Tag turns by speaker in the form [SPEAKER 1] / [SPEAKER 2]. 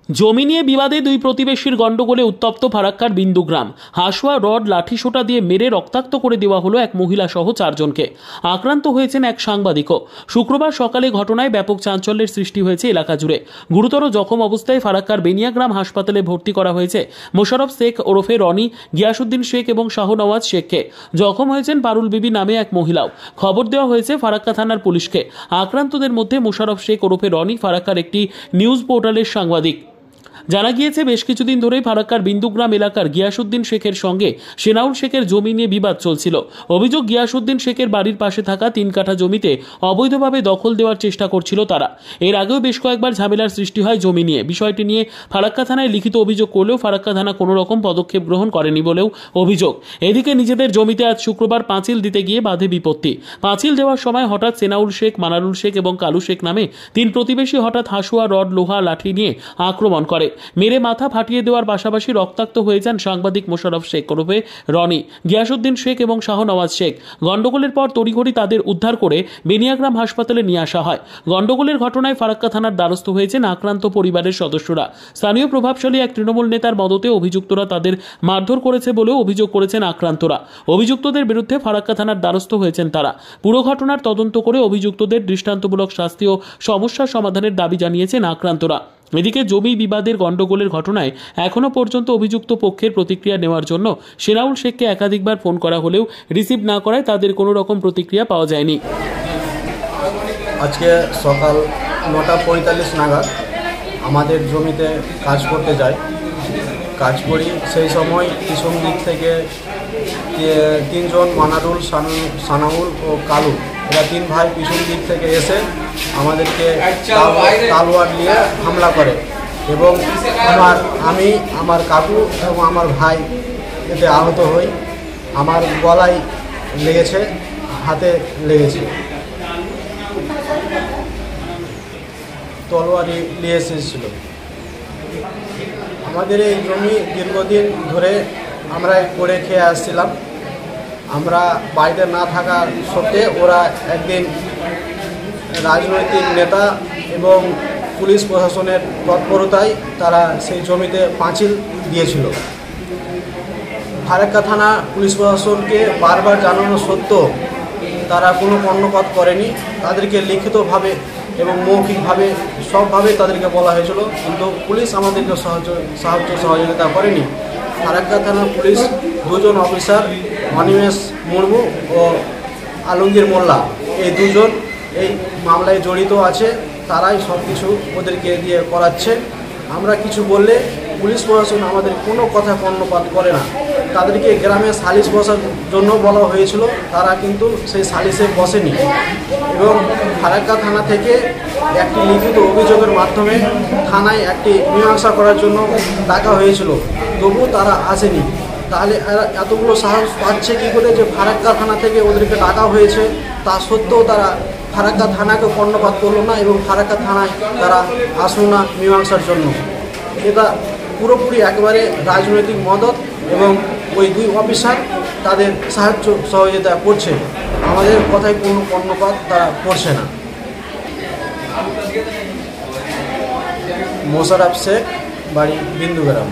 [SPEAKER 1] জমি নিয়ে বিবাদে দুই প্রতিবেশীর গন্ডগোলে উত্তপ্ত ফারাক্কার বিন্দুগ্রাম। হাসুয়া, রড, লাঠিসোঁটা দিয়ে মেরে রক্তাক্ত করে দেওয়া হলো এক মহিলা সহ 4 জনকে। আক্রান্ত হয়েছেন এক সাংবাদিকও। শুক্রবার সকালে ঘটনায় ব্যাপক চাঞ্চল্যের সৃষ্টি হয়েছে এলাকা জুড়ে। গুরুতর জখম অবস্থায় ফারাক্কার বেনিয়াগ্রাম হাসপাতালে ভর্তি করা হয়েছে মোশাররফ শেখ ওরফে রনি, গিয়াসউদ্দিন শেখ এবং শাহনওয়াজ শেখকে। জখম হয়েছেন পারুল বিবি নামে এক মহিলাও। খবর দেওয়া হয়েছে ফারাক্কা থানার পুলিশকে। আক্রান্তদের মধ্যে মোশাররফ শেখ ওরফে রনি ফারাক্কার একটি নিউজ পোর্টালের সাংবাদিক। জানা গিয়েছে, বেশ কিছুদিন ধরেই ফারাক্কার বিন্দুগ্রাম এলাকার গিয়াসউদ্দিন শেখের সঙ্গে সেনাউল শেখের জমি নিয়ে বিবাদ চলছিল। অভিযোগ, গিয়াসউদ্দিন শেখের বাড়ির পাশে থাকা 3 কাঠা জমিতে অবৈধভাবে দখল দেওয়ার চেষ্টা করছিল তারা। এর আগেও বেশ কয়েকবার ঝামেলার সৃষ্টি হয় জমি নিয়ে। বিষয়টি নিয়ে ফারাক্কা থানায় লিখিত অভিযোগ করলেও ফারাক্কা থানা কোনো রকম পদক্ষেপ গ্রহণ করেনি বলেও অভিযোগ। এদিকে নিজেদের জমিতে আজ শুক্রবার পাঁচিল দিতে গিয়ে বাধে বিপত্তি। পাঁচিল দেওয়ার সময় হঠাৎ সেনাউল শেখ, মানারুল শেখ এবং কালু শেখ নামে 3 প্রতিবেশী হঠাৎ হাসুয়া, রড, লোহা, লাঠি নিয়ে আক্রমণ করে। মেরে মাথা ফাটিয়ে দেওয়ার পাশাপাশি রক্তাক্ত হয়ে যান সাংবাদিক মোশাররফ শেখ ওরফে রনি, গিয়াসউদ্দিন শেখ এবং শাহনওয়াজ শেখ। গন্ডগোলের পর তড়িঘড়ি তাদের উদ্ধার করে বেনিয়াগ্রাম হাসপাতালে নিয়ে আসা হয়। গন্ডগোলের ঘটনায় ফারাক্কা থানার দ্বারস্থ হয়েছেন আক্রান্ত পরিবারের সদস্যরা। স্থানীয় প্রভাবশালী এক তৃণমূল নেতার মদতে অভিযুক্তরা তাদের মারধর করেছে বলেও অভিযোগ করেছেন আক্রান্তরা। অভিযুক্তদের বিরুদ্ধে ফারাক্কা থানার দ্বারস্থ হয়েছেন তারা। পুরো ঘটনার তদন্ত করে অভিযুক্তদের দৃষ্টান্তমূলক শাস্তি ও সমস্যা সমাধানের দাবি জানিয়েছেন আক্রান্তরা। এদিকে জমি বিবাদের গন্ডগোলের ঘটনায় এখনো পর্যন্ত অভিযুক্ত পক্ষের প্রতিক্রিয়া নেওয়ার জন্য সেনাউল শেখকে একাধিকবার ফোন করা হলেও রিসিভ না করায় তাদের কোনো রকম প্রতিক্রিয়া পাওয়া যায়নি।
[SPEAKER 2] আজকে সকাল 9:45 নাগাদ আমাদের জমিতে কাজ করতে যাই। কাজ করি, সেই সময় পিছন দিক থেকে 3 জন, মানারুল, সানাউল ও কালু, এরা 3 ভাই পিছন দিক থেকে এসে আমাদেরকে তালোয়ার নিয়ে হামলা করে এবং আমার কাকু এবং আমার ভাই এতে আহত হই। আমার গলায় লেগেছে, হাতে লেগেছে। তলোয়ারি নিয়ে এসেছিল। আমাদের এই জমি দীর্ঘদিন ধরে আমরা করে খেয়ে আসছিলাম। আমরা বাড়িতে না থাকা সত্ত্বে ওরা একদিন রাজনৈতিক নেতা এবং পুলিশ প্রশাসনের তৎপরতায় তারা সেই জমিতে পাঁচিল দিয়েছিল। ফারাক্কা থানা পুলিশ প্রশাসনকে বারবার জানানো সত্ত্বেও তারা কোনো কর্ণপাত করেনি। তাদেরকে লিখিতভাবে এবং মৌখিকভাবে সবভাবে তাদেরকে বলা হয়েছিল, কিন্তু পুলিশ আমাদেরকে সহযোগিতা করেনি। ফারাক্কা থানার পুলিশ 2 জন অফিসার, অনিমেষ মুর্মু ও আলমগীর মোল্লা, এই 2 জন এই মামলায় জড়িত আছে। তারাই সব কিছু ওদেরকে দিয়ে করাচ্ছে। আমরা কিছু বললে পুলিশ প্রশাসন আমাদের কোনো কথা কর্ণপাত করে না। তাদেরকে গ্রামে সালিশ বসার জন্য বলা হয়েছিল, তারা কিন্তু সেই সালিশে বসেনি এবং ফারাক্কা থানা থেকে একটি লিখিত অভিযোগের মাধ্যমে থানায় একটি মীমাংসা করার জন্য ডাকা হয়েছিল, তবুও তারা আসেনি। তাহলে এরা এতগুলো সাহস পাচ্ছে কী করে যে ফারাক্কা থানা থেকে ওদেরকে ডাকা হয়েছে, তা সত্ত্বেও তারা ফারাক্কা থানাকে কর্ণপাত করলো না এবং ফারাক্কা থানায় তারা আসলো না মীমাংসার জন্য। এটা পুরোপুরি একেবারে রাজনৈতিক মদত এবং ওই 2 অফিসার তাদের সাহায্য সহযোগিতা করছে। আমাদের কথায় কোনো কর্ণপাত তারা করছে না। মোশাররফ শেখ, বাড়ি বিন্দুগ্রাম।